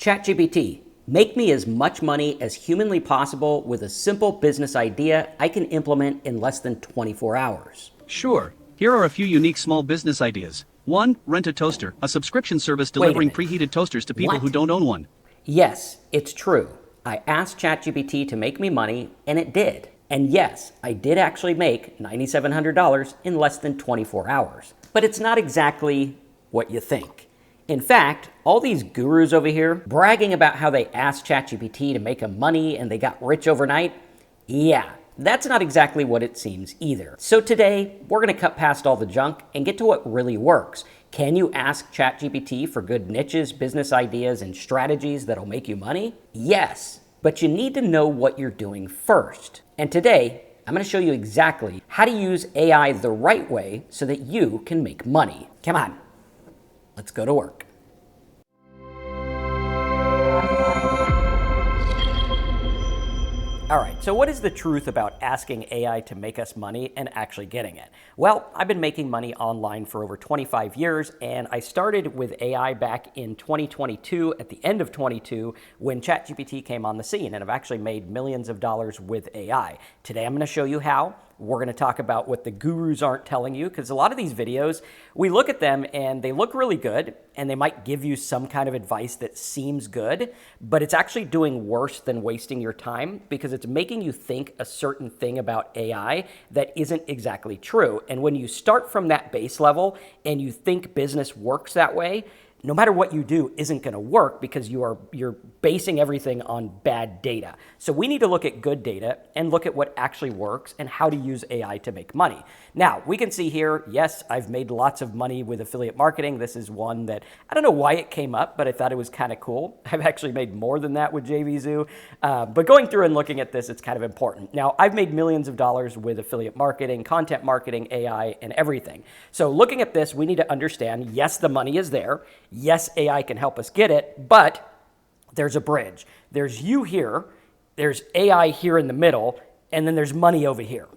ChatGPT, make me as much money as humanly possible with a simple business idea I can implement in less than 24 hours. Sure. Here are a few unique small business ideas. 1. Rent a toaster, a subscription service delivering preheated toasters to people who don't own one. Yes, it's true. I asked ChatGPT to make me money, and it did. And yes, I did actually make $9,700 in less than 24 hours. But it's not exactly what you think. In fact, all these gurus over here bragging about how they asked ChatGPT to make them money and they got rich overnight, yeah, that's not exactly what it seems either. So today, we're going to cut past all the junk and get to what really works. Can you ask ChatGPT for good niches, business ideas, and strategies that'll make you money? Yes, but you need to know what you're doing first. And today, I'm going to show you exactly how to use AI the right way so that you can make money. Come on, let's go to work. All right, so what is the truth about asking AI to make us money and actually getting it? Well, I've been making money online for over 25 years, and I started with AI back in 2022, at the end of 22, when ChatGPT came on the scene, and I've actually made millions of dollars with AI. Today, I'm gonna show you how. We're going to talk about what the gurus aren't telling you, because a lot of these videos, we look at them and they look really good and they might give you some kind of advice that seems good, but it's actually doing worse than wasting your time because it's making you think a certain thing about AI that isn't exactly true. And when you start from that base level and you think business works that way, no matter what you do isn't going to work because you're basing everything on bad data. So we need to look at good data and look at what actually works and how to use AI to make money. Now, we can see here, yes, I've made lots of money with affiliate marketing. This is one that, I don't know why it came up, but I thought it was kind of cool. I've actually made more than that with JVZoo. But going through and looking at this, it's kind of important. Now, I've made millions of dollars with affiliate marketing, content marketing, AI, and everything. So looking at this, we need to understand, yes, the money is there. Yes, AI can help us get it, but there's a bridge. There's you here, there's AI here in the middle, and then there's money over here.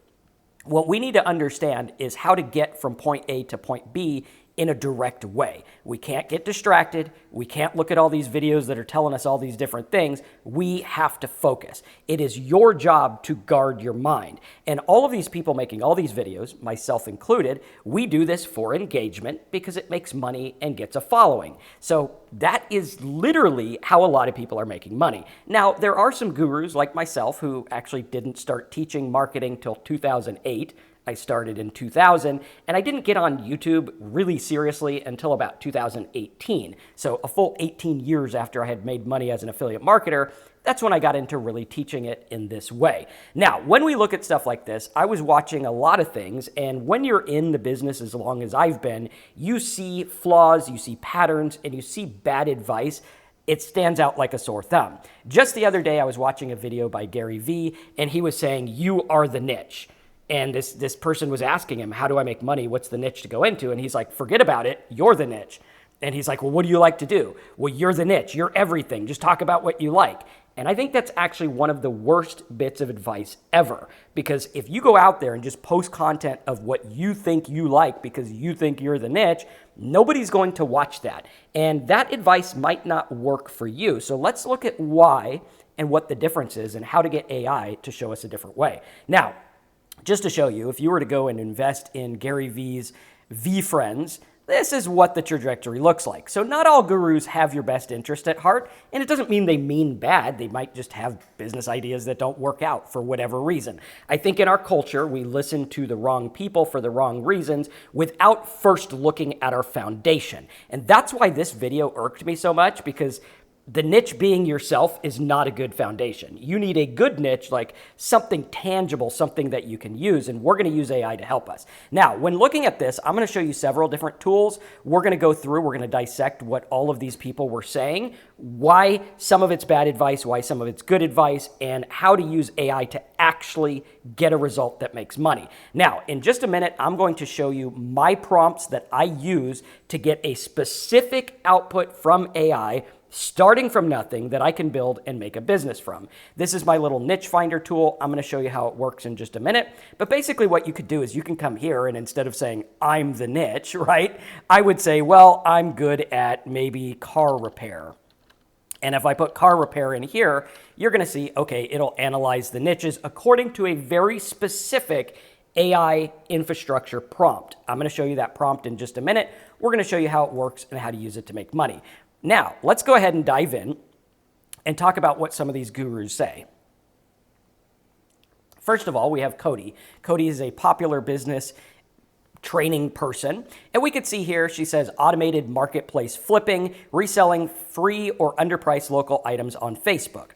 What we need to understand is how to get from point A to point B in a direct way. We can't get distracted. We can't look at all these videos that are telling us all these different things. We have to focus. It is your job to guard your mind. And all of these people making all these videos, myself included, we do this for engagement because it makes money and gets a following. So that is literally how a lot of people are making money. Now, there are some gurus like myself who actually didn't start teaching marketing till 2008. I started in 2000, and I didn't get on YouTube really seriously until about 2018. So a full 18 years after I had made money as an affiliate marketer, that's when I got into really teaching it in this way. Now, when we look at stuff like this, I was watching a lot of things, and when you're in the business as long as I've been, you see flaws, you see patterns, and you see bad advice. It stands out like a sore thumb. Just the other day, I was watching a video by Gary Vee, and he was saying, "You are the niche." And this person was asking him, how do I make money? What's the niche to go into? And he's like, forget about it. You're the niche. And he's like, well, what do you like to do? Well, you're the niche. You're everything. Just talk about what you like. And I think that's actually one of the worst bits of advice ever. Because if you go out there and just post content of what you think you like because you think you're the niche, nobody's going to watch that. And that advice might not work for you. So let's look at why and what the difference is and how to get AI to show us a different way. Now, just to show you, if you were to go and invest in Gary Vee's V-Friends, this is what the trajectory looks like. So not all gurus have your best interest at heart, and it doesn't mean they mean bad. They might just have business ideas that don't work out for whatever reason. I think in our culture, we listen to the wrong people for the wrong reasons without first looking at our foundation. And that's why this video irked me so much, because the niche being yourself is not a good foundation. You need a good niche, like something tangible, something that you can use, and we're going to use AI to help us. Now, when looking at this, I'm going to show you several different tools. We're going to go through, we're going to dissect what all of these people were saying, why some of it's bad advice, why some of it's good advice, and how to use AI to actually get a result that makes money. Now, in just a minute, I'm going to show you my prompts that I use to get a specific output from AI starting from nothing that I can build and make a business from. This is my little niche finder tool. I'm going to show you how it works in just a minute. But basically what you could do is you can come here and instead of saying, I'm the niche, right? I would say, well, I'm good at maybe car repair. And if I put car repair in here, you're going to see, okay, it'll analyze the niches according to a very specific AI infrastructure prompt. I'm going to show you that prompt in just a minute. We're going to show you how it works and how to use it to make money. Now, let's go ahead and dive in and talk about what some of these gurus say. First of all, we have Cody. Cody is a popular business training person. And we could see here, she says automated marketplace flipping, reselling free or underpriced local items on Facebook.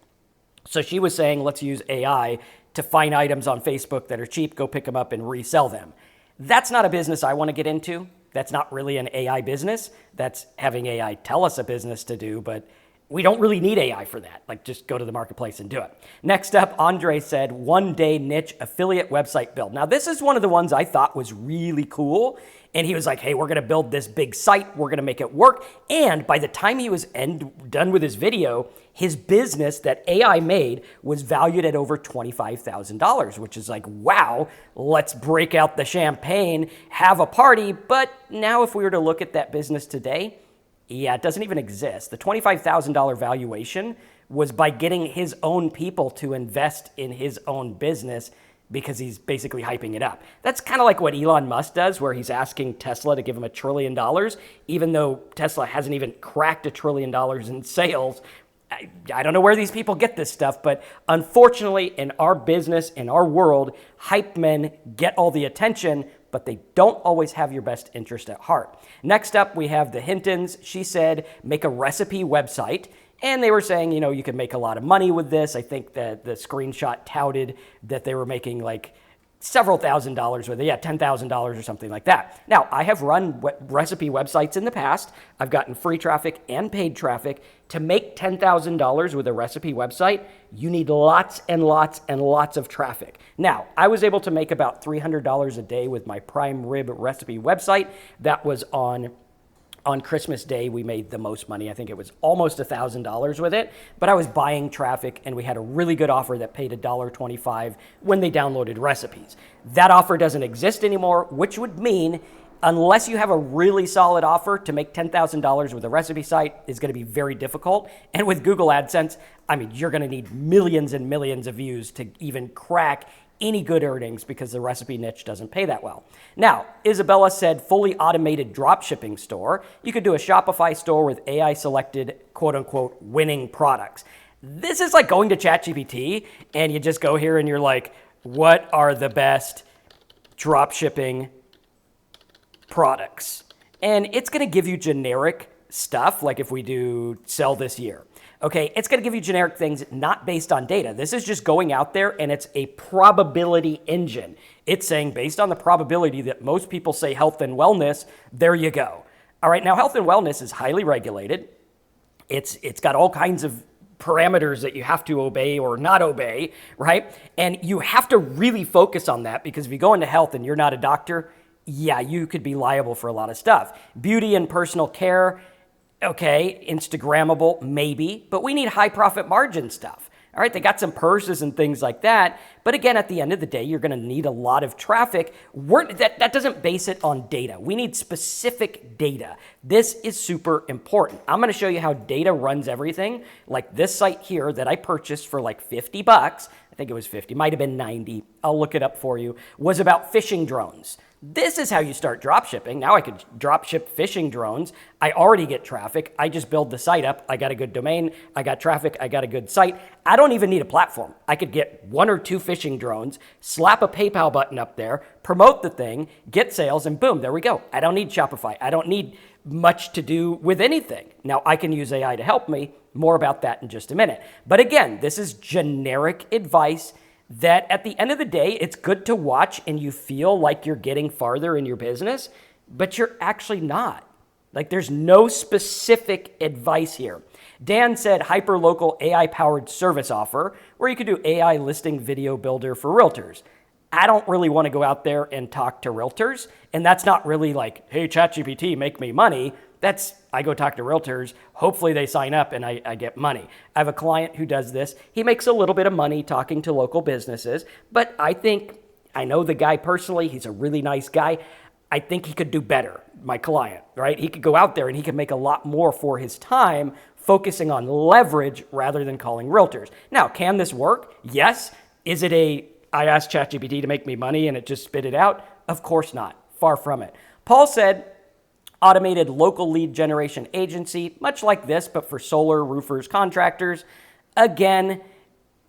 So she was saying, let's use AI to find items on Facebook that are cheap, go pick them up and resell them. That's not a business I want to get into. That's not really an AI business. That's having AI tell us a business to do, but we don't really need AI for that. Like, just go to the marketplace and do it. Next up, Andre said, one-day niche affiliate website build. Now, this is one of the ones I thought was really cool. And he was like, hey, we're going to build this big site. We're going to make it work. And by the time he was done with his video, his business that AI made was valued at over $25,000, which is like, wow, let's break out the champagne, have a party. But now if we were to look at that business today, yeah, it doesn't even exist. The $25,000 valuation was by getting his own people to invest in his own business because he's basically hyping it up. That's kind of like what Elon Musk does, where he's asking Tesla to give him $1 trillion, even though Tesla hasn't even cracked $1 trillion in sales. I don't know where these people get this stuff, but unfortunately, in our business, in our world, hype men get all the attention, but they don't always have your best interest at heart. Next up, we have the Hintons. She said, make a recipe website. And they were saying, you know, you can make a lot of money with this. I think that the screenshot touted that they were making like several $1,000s with it. Yeah, $10,000 or something like that. Now, I have run recipe websites in the past. I've gotten free traffic and paid traffic. To make $10,000 with a recipe website, you need lots and lots and lots of traffic. Now, I was able to make about $300 a day with my prime rib recipe website. That was on Christmas Day, we made the most money. I think it was almost $1,000 with it, but I was buying traffic and we had a really good offer that paid $1.25 when they downloaded recipes. That offer doesn't exist anymore, which would mean unless you have a really solid offer, to make $10,000 with a recipe site is going to be very difficult. And with Google AdSense, I mean, you're going to need millions and millions of views to even crack any good earnings because the recipe niche doesn't pay that well. Now, Isabella said fully automated drop shipping store. You could do a Shopify store with AI selected quote unquote winning products. This is like going to ChatGPT and you just go here and you're like, what are the best drop shipping products? And it's going to give you generic stuff. Like if we do sell this year. Okay, it's going to give you generic things not based on data. This is just going out there and it's a probability engine. It's saying based on the probability that most people say health and wellness, there you go. All right, now health and wellness is highly regulated. It's got all kinds of parameters that you have to obey or not obey, right? And you have to really focus on that because if you go into health and you're not a doctor, yeah, you could be liable for a lot of stuff. Beauty and personal care, okay, Instagrammable, maybe, but we need high profit margin stuff. All right, they got some purses and things like that. But again, at the end of the day, you're going to need a lot of traffic. That doesn't base it on data. We need specific data. This is super important. I'm going to show you how data runs everything. Like this site here that I purchased for like $50. I think it was 50, might have been 90. I'll look it up for you. Was about fishing drones. This is how you start drop shipping. Now I could drop ship fishing drones. I already get traffic. I just build the site up. I got a good domain. I got traffic. I got a good site. I don't even need a platform. I could get 1 or 2 fishing drones, slap a PayPal button up there, promote the thing, get sales, and boom, there we go. I don't need Shopify. I don't need much to do with anything. Now I can use AI to help me. More about that in just a minute. But again, this is generic advice that at the end of the day, it's good to watch and you feel like you're getting farther in your business, but you're actually not. Like there's no specific advice here. Dan said hyper-local AI-powered service offer where you could do AI listing video builder for realtors. I don't really want to go out there and talk to realtors. And that's not really like, hey, ChatGPT, make me money. I go talk to realtors. Hopefully they sign up and I get money. I have a client who does this. He makes a little bit of money talking to local businesses, but I know the guy personally. He's a really nice guy. I think he could do better, my client, right? He could go out there and he could make a lot more for his time focusing on leverage rather than calling realtors. Now, can this work? Yes. Is it I asked ChatGPT to make me money and it just spit it out? Of course not. Far from it. Paul said, automated local lead generation agency, much like this, but for solar, roofers, contractors. Again,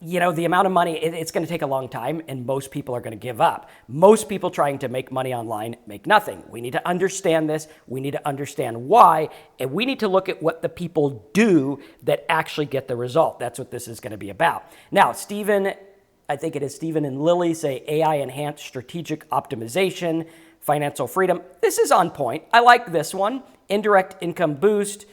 the amount of money, it's going to take a long time, and most people are going to give up. Most people trying to make money online make nothing. We need to understand this. We need to understand why, and we need to look at what the people do that actually get the result. That's what this is going to be about. Now, Stephen and Lily say AI enhanced strategic optimization, financial freedom. This is on point. I like this one. Indirect income boost.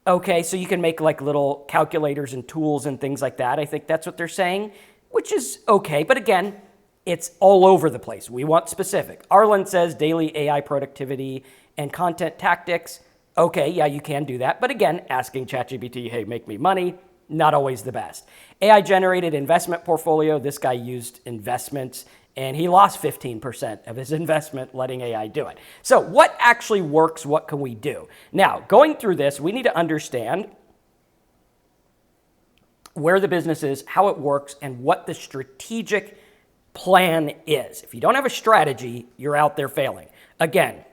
Okay, so you can make like little calculators and tools and things like that. I think that's what they're saying, which is okay. But again, it's all over the place. We want specific. Arlen says daily AI productivity and content tactics. Okay, yeah, you can do that. But again, asking ChatGPT, hey, make me money, not always the best. AI generated investment portfolio. This guy used investments and he lost 15% of his investment letting AI do it. So what actually works? What can we do? Now, going through this, we need to understand where the business is, how it works, and what the strategic plan is. If you don't have a strategy, you're out there failing. Again,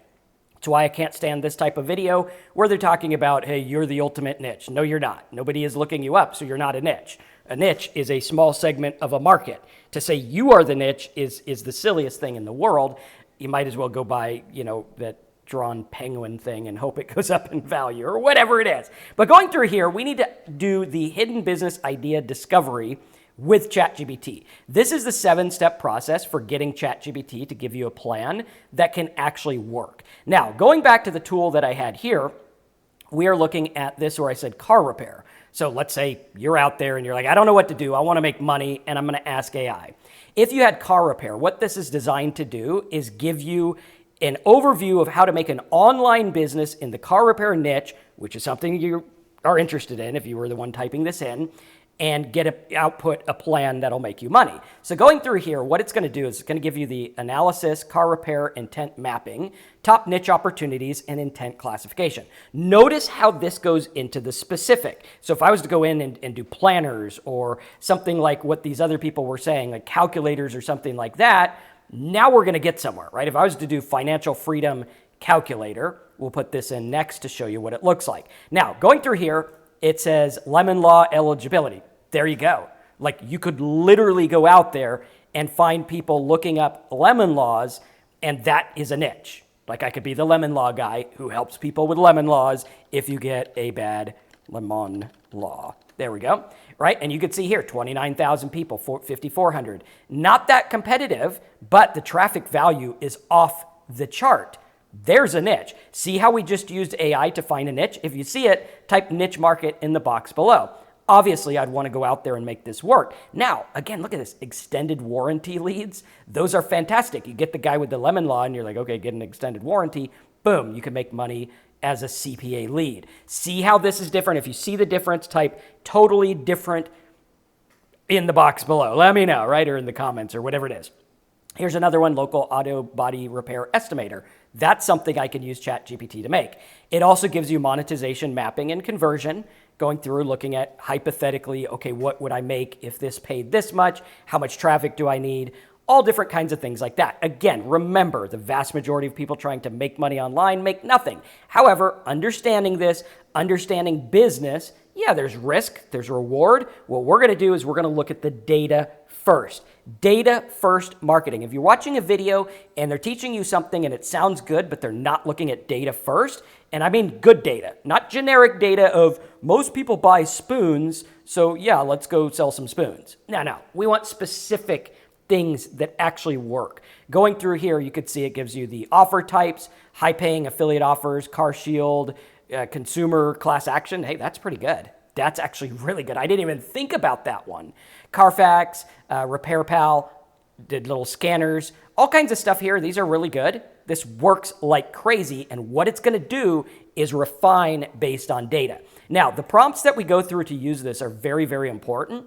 that's why I can't stand this type of video where they're talking about, hey, you're the ultimate niche. No, you're not. Nobody is looking you up, so you're not a niche. A niche is a small segment of a market. To say you are the niche is the silliest thing in the world. You might as well go buy, that drawn penguin thing and hope it goes up in value or whatever it is. But going through here, we need to do the hidden business idea discovery with ChatGPT. This is the 7-step process for getting ChatGPT to give you a plan that can actually work. Now, going back to the tool that I had here, we are looking at this where I said car repair. So let's say you're out there and you're like, I don't know what to do. I want to make money and I'm going to ask AI. If you had car repair, what this is designed to do is give you an overview of how to make an online business in the car repair niche, which is something you are interested in if you were the one typing this in, and output a plan that'll make you money. So going through here, what it's going to do is it's going to give you the analysis, car repair, intent mapping, top niche opportunities, and intent classification. Notice how this goes into the specific. So if I was to go in and do planners or something like what these other people were saying, like calculators or something like that, now we're going to get somewhere, right? If I was to do financial freedom calculator, we'll put this in next to show you what it looks like. Now, going through here, it says lemon law eligibility. There you go. Like you could literally go out there and find people looking up lemon laws, and that is a niche. Like I could be the lemon law guy who helps people with lemon laws if you get a bad lemon law. There we go. Right? And you could see here, 29,000 people, 5,400. Not that competitive, but the traffic value is off the chart. There's a niche. See how we just used AI to find a niche? If you see it, type niche market in the box below. Obviously, I'd want to go out there and make this work. Now, again, look at this. Extended warranty leads. Those are fantastic. You get the guy with the lemon law and you're like, okay, get an extended warranty. Boom, you can make money as a CPA lead. See how this is different? If you see the difference, type totally different in the box below. Let me know, right? Or in the comments or whatever it is. Here's another one, local auto body repair estimator. That's something I can use ChatGPT to make. It also gives you monetization, mapping, and conversion, going through looking at hypothetically, okay, what would I make if this paid this much? How much traffic do I need? All different kinds of things like that. Again, remember, the vast majority of people trying to make money online make nothing. However, understanding this, understanding business, yeah, there's risk, there's reward. What we're going to do is we're going to look at the data first. Data first marketing. If you're watching a video and they're teaching you something and it sounds good, but they're not looking at data first, and I mean good data, not generic data of most people buy spoons, so yeah, let's go sell some spoons. No. We want specific things that actually work. Going through here, you could see it gives you the offer types, high paying affiliate offers, car shield, consumer class action. Hey, that's pretty good. That's actually really good. I didn't even think about that one. Carfax, Repair Pal, did little scanners, all kinds of stuff here. These are really good. This works like crazy, and what it's going to do is refine based on data. Now, the prompts that we go through to use this are very, very important.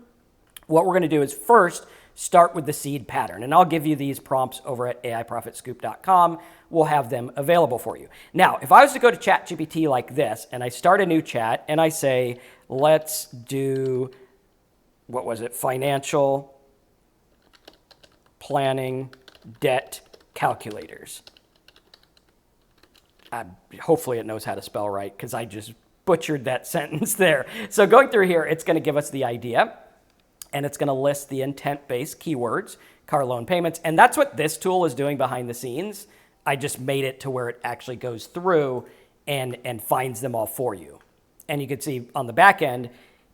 What we're going to do is first start with the seed pattern. And I'll give you these prompts over at aiprofitscoop.com. We'll have them available for you. Now, if I was to go to ChatGPT like this, and I start a new chat, and I say, let's do, what was it, financial planning debt calculators. Hopefully it knows how to spell right, because I just butchered that sentence there. So going through here, it's going to give us the idea, and it's going to list the intent-based keywords, car loan payments, and that's what this tool is doing behind the scenes. I just made it to where it actually goes through and finds them all for you. And you can see on the back end,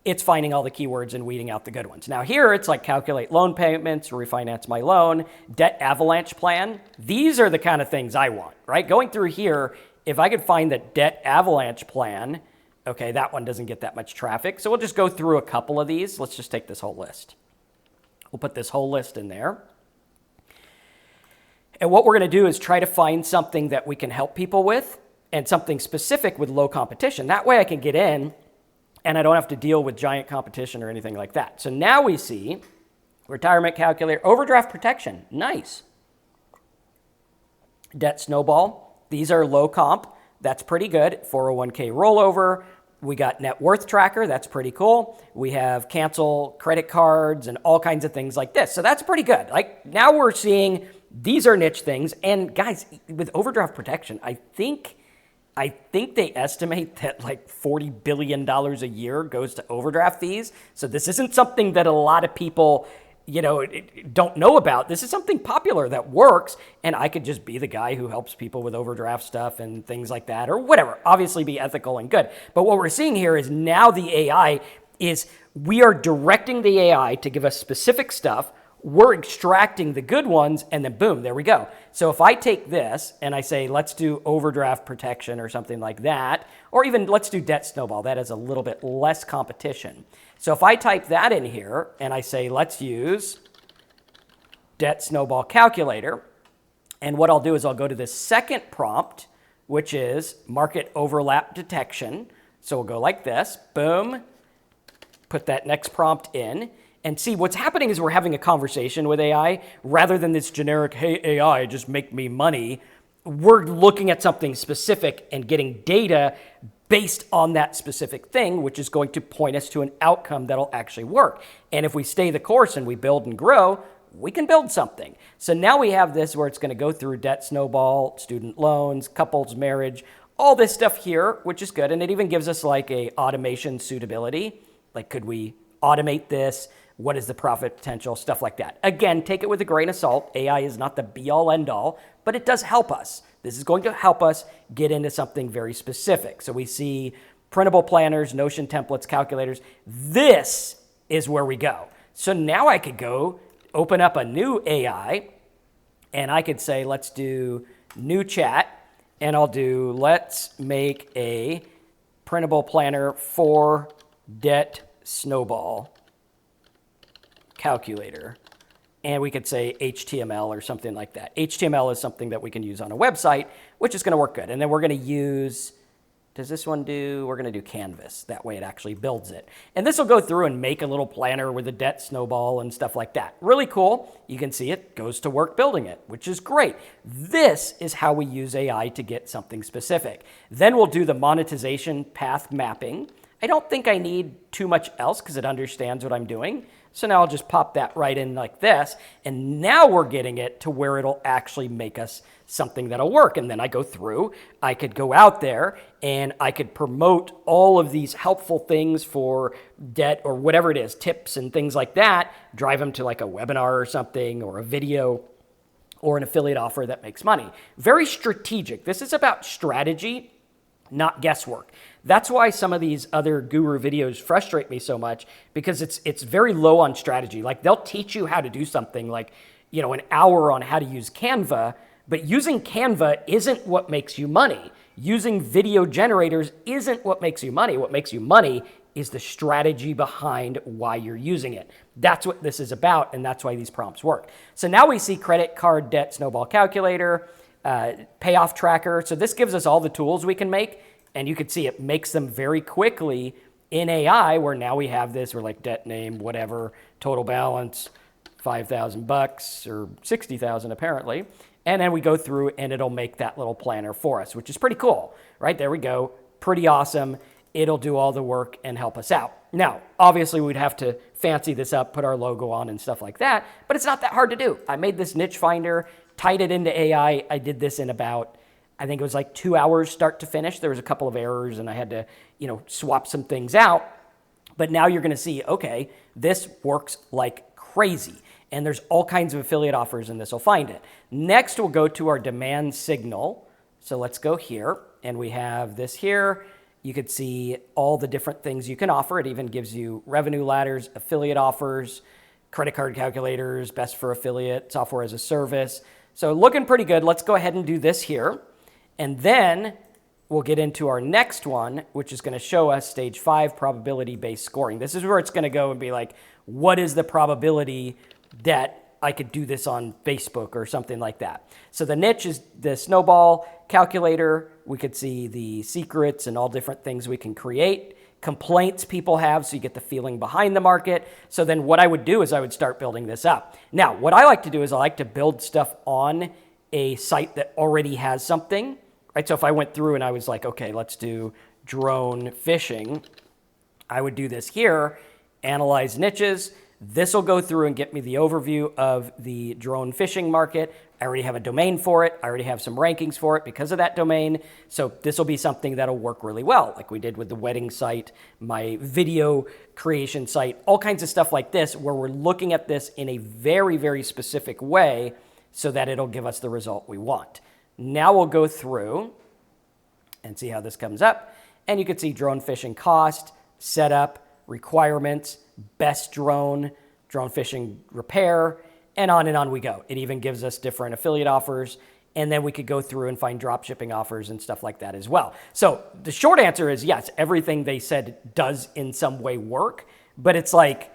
it's finding all the keywords and weeding out the good ones. Now here, it's like calculate loan payments, refinance my loan, debt avalanche plan. These are the kind of things I want, right? Going through here, if I could find the debt avalanche plan, okay, that one doesn't get that much traffic. So we'll just go through a couple of these. Let's just take this whole list. We'll put this whole list in there. And what we're going to do is try to find something that we can help people with and something specific with low competition. That way I can get in and I don't have to deal with giant competition or anything like that. So now we see retirement calculator, overdraft protection. Nice. Debt snowball. These are low comp. That's pretty good. 401k rollover. We got net worth tracker. That's pretty cool. We have cancel credit cards and all kinds of things like this. So that's pretty good. Like now we're seeing these are niche things. And guys, with overdraft protection, I think they estimate that like $40 billion a year goes to overdraft fees. So this isn't something that a lot of people, don't know about. This is something popular that works, and I could just be the guy who helps people with overdraft stuff and things like that, or whatever. Obviously be ethical and good. But what we're seeing here is now the AI we are directing the AI to give us specific stuff. We're extracting the good ones, and then boom, there we go. So if I take this and I say, let's do overdraft protection or something like that, or even let's do debt snowball, that has a little bit less competition. So if I type that in here and I say, let's use debt snowball calculator, and what I'll do is I'll go to the second prompt, which is market overlap detection. So we'll go like this, boom, put that next prompt in. And see, what's happening is we're having a conversation with AI rather than this generic, hey, AI, just make me money. We're looking at something specific and getting data based on that specific thing, which is going to point us to an outcome that'll actually work. And if we stay the course and we build and grow, we can build something. So now we have this where it's going to go through debt snowball, student loans, couples, marriage, all this stuff here, which is good. And it even gives us like a automation suitability. Like, could we automate this? What is the profit potential? Stuff like that. Again, take it with a grain of salt. AI is not the be-all, end-all, but it does help us. This is going to help us get into something very specific. So we see printable planners, Notion templates, calculators. This is where we go. So now I could go open up a new AI, and I could say, let's do new chat, and I'll do, let's make a printable planner for debt snowball calculator. And we could say HTML or something like that. HTML is something that we can use on a website, which is going to work good. And then we're going to use, does this one do, we're going to do Canvas. That way it actually builds it. And this will go through and make a little planner with a debt snowball and stuff like that. Really cool. You can see it goes to work building it, which is great. This is how we use AI to get something specific. Then we'll do the monetization path mapping. I don't think I need too much else because it understands what I'm doing. So now I'll just pop that right in like this. And now we're getting it to where it'll actually make us something that'll work. And then I go through, I could go out there and I could promote all of these helpful things for debt or whatever it is, tips and things like that, drive them to like a webinar or something or a video or an affiliate offer that makes money. Very strategic. This is about strategy, not guesswork. That's why some of these other guru videos frustrate me so much, because it's very low on strategy. Like they'll teach you how to do something like, an hour on how to use Canva, but using Canva isn't what makes you money. Using video generators isn't what makes you money. What makes you money is the strategy behind why you're using it. That's what this is about, and that's why these prompts work. So now we see credit card debt snowball calculator, payoff tracker. So this gives us all the tools we can make. And you can see it makes them very quickly in AI, where now we have this, we're like debt name, whatever, total balance, $5,000 or 60,000 apparently. And then we go through and it'll make that little planner for us, which is pretty cool, right? There we go. Pretty awesome. It'll do all the work and help us out. Now, obviously we'd have to fancy this up, put our logo on and stuff like that, but it's not that hard to do. I made this niche finder, tied it into AI. I did this in about, I think it was like 2 hours start to finish. There was a couple of errors and I had to, swap some things out. But now you're going to see, okay, this works like crazy. And there's all kinds of affiliate offers and this will find it. Next, we'll go to our demand signal. So let's go here and we have this here. You could see all the different things you can offer. It even gives you revenue ladders, affiliate offers, credit card calculators, best for affiliate, software as a service. So looking pretty good. Let's go ahead and do this here. And then we'll get into our next one, which is going to show us stage 5 probability-based scoring. This is where it's going to go and be like, what is the probability that I could do this on Facebook or something like that? So the niche is the snowball calculator. We could see the secrets and all different things we can create, complaints people have, so you get the feeling behind the market. So then what I would do is I would start building this up. Now, what I like to do is I like to build stuff on a site that already has something, right? So if I went through and I was like, okay, let's do drone fishing, I would do this here, analyze niches. This will go through and get me the overview of the drone fishing market. I already have a domain for it. I already have some rankings for it because of that domain. So this will be something that'll work really well, like we did with the wedding site, my video creation site, all kinds of stuff like this, where we're looking at this in a very, very specific way so that it'll give us the result we want. Now we'll go through and see how this comes up. And you can see drone fishing cost, setup, requirements, best drone fishing repair, and on we go. It even gives us different affiliate offers, and then we could go through and find drop shipping offers and stuff like that as well. So the short answer is yes, everything they said does in some way work, but it's like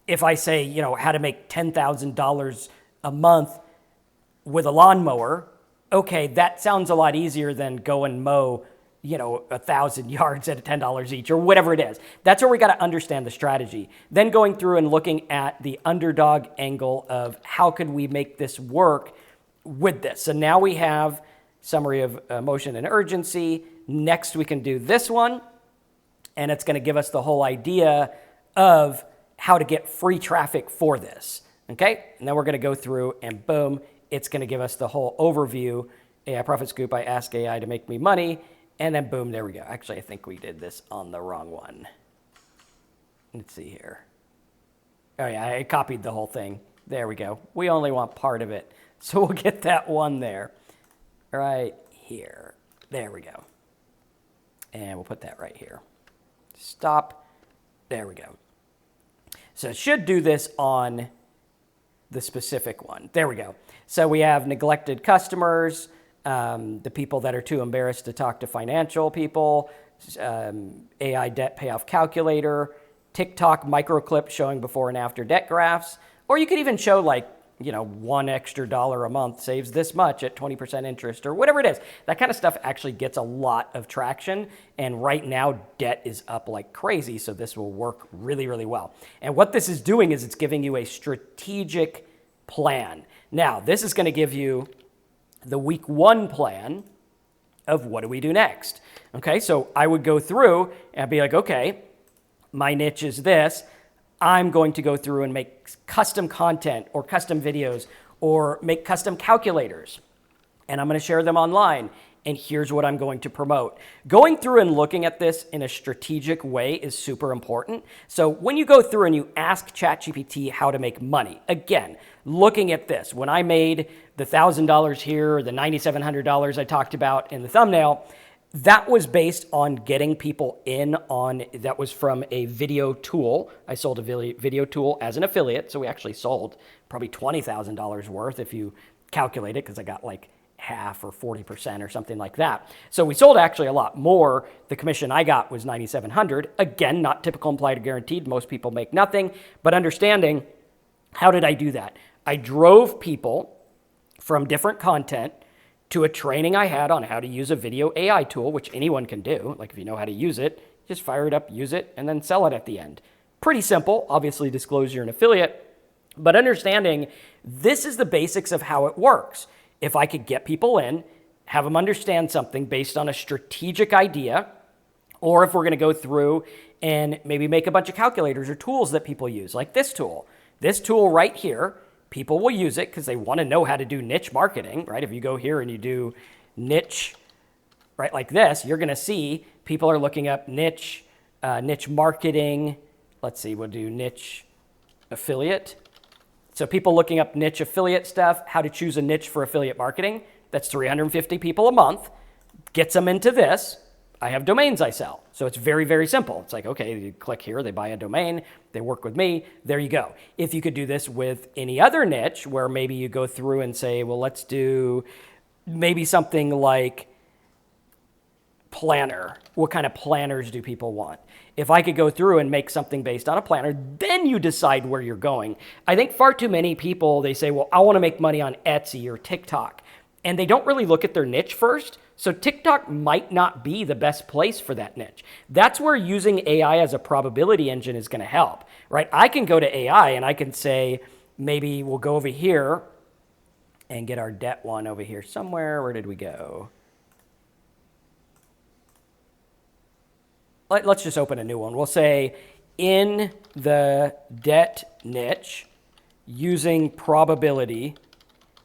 if I say, how to make $10,000 a month with a lawnmower, okay, that sounds a lot easier than go and mow 1,000 yards at $10 each or whatever it is. That's where we got to understand the strategy. Then going through and looking at the underdog angle of how could we make this work with this. So now we have summary of motion and urgency. Next, we can do this one, and it's going to give us the whole idea of how to get free traffic for this. Okay, and then we're going to go through and boom, it's going to give us the whole overview. AI Profit Scoop, I ask AI to make me money. And then boom, there we go. Actually, I think we did this on the wrong one. Let's see here. Oh yeah, I copied the whole thing. There we go. We only want part of it. So we'll get that one there. Right here. There we go. And we'll put that right here. Stop. There we go. So it should do this on the specific one. There we go. So we have neglected customers, the people that are too embarrassed to talk to financial people, AI debt payoff calculator, TikTok microclip showing before and after debt graphs, or you could even show like, $1 extra a month saves this much at 20% interest or whatever it is. That kind of stuff actually gets a lot of traction. And right now debt is up like crazy. So this will work really, really well. And what this is doing is it's giving you a strategic plan. Now, this is going to give you the week 1 plan of what do we do next. Okay, so I would go through and be like, okay, my niche is this. I'm going to go through and make custom content or custom videos or make custom calculators. And I'm going to share them online. And here's what I'm going to promote. Going through and looking at this in a strategic way is super important. So when you go through and you ask ChatGPT how to make money, again, looking at this, when I made the $1,000 here, the $9,700 I talked about in the thumbnail, that was based on getting people in on, that was from a video tool. I sold a video tool as an affiliate. So we actually sold probably $20,000 worth if you calculate it, because I got like half or 40% or something like that. So we sold actually a lot more. The commission I got was $9,700. Again, not typical implied or guaranteed. Most people make nothing, but understanding how did I do that? I drove people from different content to a training I had on how to use a video AI tool, which anyone can do. Like if you know how to use it, just fire it up, use it, and then sell it at the end. Pretty simple. Obviously disclose you're an affiliate, But understanding this is the basics of how it works. If I could get people in, have them understand something based on a strategic idea, or if we're going to go through and maybe make a bunch of calculators or tools that people use, like this tool. This tool right here, people will use it because they want to know how to do niche marketing, right? If you go here and you do niche, right, like this, you're going to see people are looking up niche marketing. Let's see, we'll do niche affiliate. So people looking up niche affiliate stuff, how to choose a niche for affiliate marketing. That's 350 people a month. Gets them into this. I have domains I sell. So it's very, very simple. It's like, okay, you click here, they buy a domain, they work with me, there you go. If you could do this with any other niche where maybe you go through and say, well, let's do maybe something like planner. What kind of planners do people want? If I could go through and make something based on a planner, then you decide where you're going. I think far too many people, they say, well, I want to make money on Etsy or TikTok. And they don't really look at their niche first. So TikTok might not be the best place for that niche. That's where using AI as a probability engine is going to help, right? I can go to AI and I can say, maybe we'll go over here and get our debt one over here somewhere. Where did we go? Let's just open a new one. We'll say in the debt niche, using probability,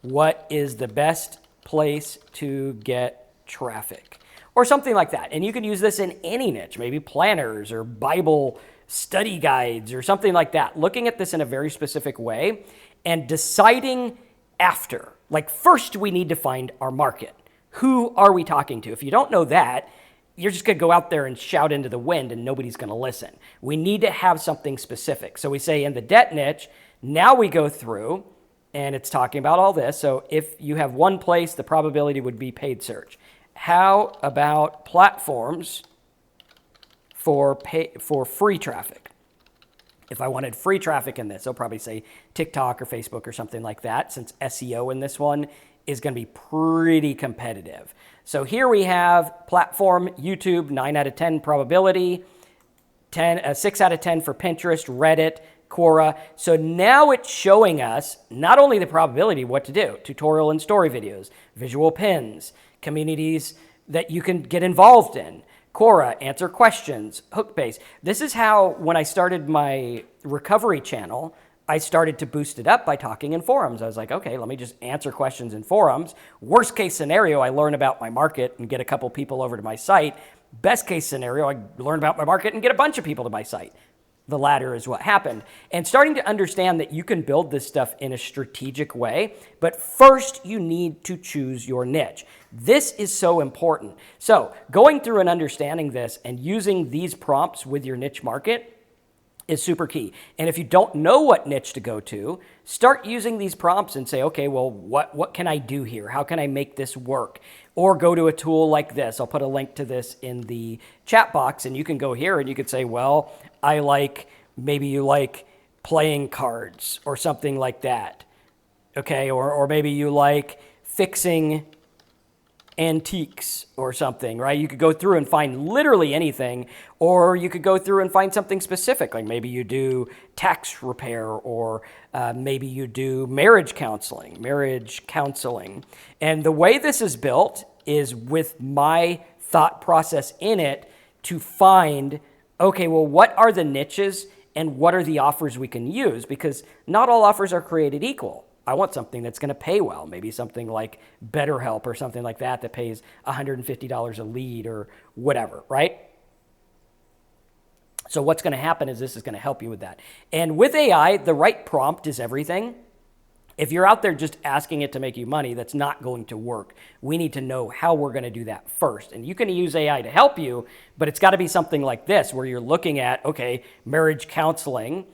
what is the best place to get traffic, or something like that. And you can use this in any niche, maybe planners or Bible study guides or something like that. Looking at this in a very specific way and deciding after, like first we need to find our market. Who are we talking to? If you don't know that, you're just going to go out there and shout into the wind and nobody's going to listen. We need to have something specific. So we say in the debt niche, now we go through and it's talking about all this. So if you have one place, the probability would be paid search. How about platforms for free traffic? If I wanted free traffic in this, I'll probably say TikTok or Facebook or something like that, since SEO in this one is going to be pretty competitive. So here we have platform, YouTube, 9 out of 10 probability, 6 out of 10 for Pinterest, Reddit, Quora. So now it's showing us not only the probability, what to do, tutorial and story videos, visual pins, communities that you can get involved in, Quora, answer questions, hook base. This is how, when I started my recovery channel, I started to boost it up by talking in forums. I was like, okay, let me just answer questions in forums. Worst case scenario, I learn about my market and get a couple people over to my site. Best case scenario, I learn about my market and get a bunch of people to my site. The latter is what happened. And starting to understand that you can build this stuff in a strategic way, but first you need to choose your niche. This is so important. So going through and understanding this and using these prompts with your niche market is super key. And if you don't know what niche to go to, start using these prompts and say, okay, well, what can I do here? How can I make this work? Or go to a tool like this. I'll put a link to this in the chat box, and you can go here and you could say, well, maybe you like playing cards or something like that. Okay, or maybe you like fixing antiques or something, right? You could go through and find literally anything, or you could go through and find something specific, like maybe you do tax repair, or maybe you do marriage counseling. And the way this is built is with my thought process in it to find, okay, well, what are the niches and what are the offers we can use? Because not all offers are created equal. I want something that's going to pay well, maybe something like BetterHelp or something like that that pays $150 a lead or whatever, right? So what's going to happen is this is going to help you with that. And with AI, the right prompt is everything. If you're out there just asking it to make you money, that's not going to work. We need to know how we're going to do that first. And you can use AI to help you, but it's got to be something like this where you're looking at, okay, marriage counseling,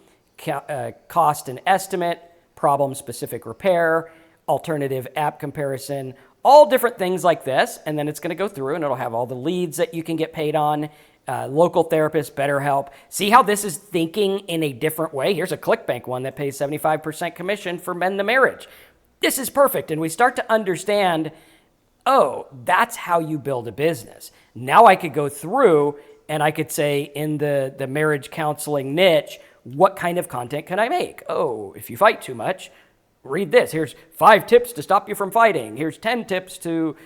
cost and estimate, problem-specific repair, alternative app comparison, all different things like this. And then it's going to go through and it'll have all the leads that you can get paid on, local therapist, BetterHelp. See how this is thinking in a different way? Here's a ClickBank one that pays 75% commission for Mend the Marriage. This is perfect. And we start to understand, oh, that's how you build a business. Now I could go through and I could say in the marriage counseling niche, what kind of content can I make? Oh, if you fight too much, read this. Here's 5 tips to stop you from fighting. Here's 10 tips to,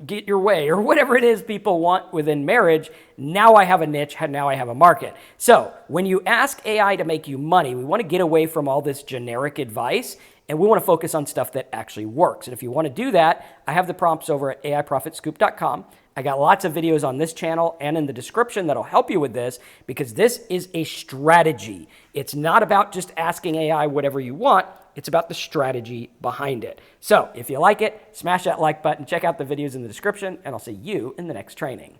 get your way, or whatever it is people want within marriage. Now I have a niche, now I have a market. So when you ask AI to make you money, we want to get away from all this generic advice, and we want to focus on stuff that actually works. And if you want to do that, I have the prompts over at AIProfitScoop.com. I got lots of videos on this channel and in the description that'll help you with this, because this is a strategy. It's not about just asking AI whatever you want. It's about the strategy behind it. So if you like it, smash that like button, check out the videos in the description, and I'll see you in the next training.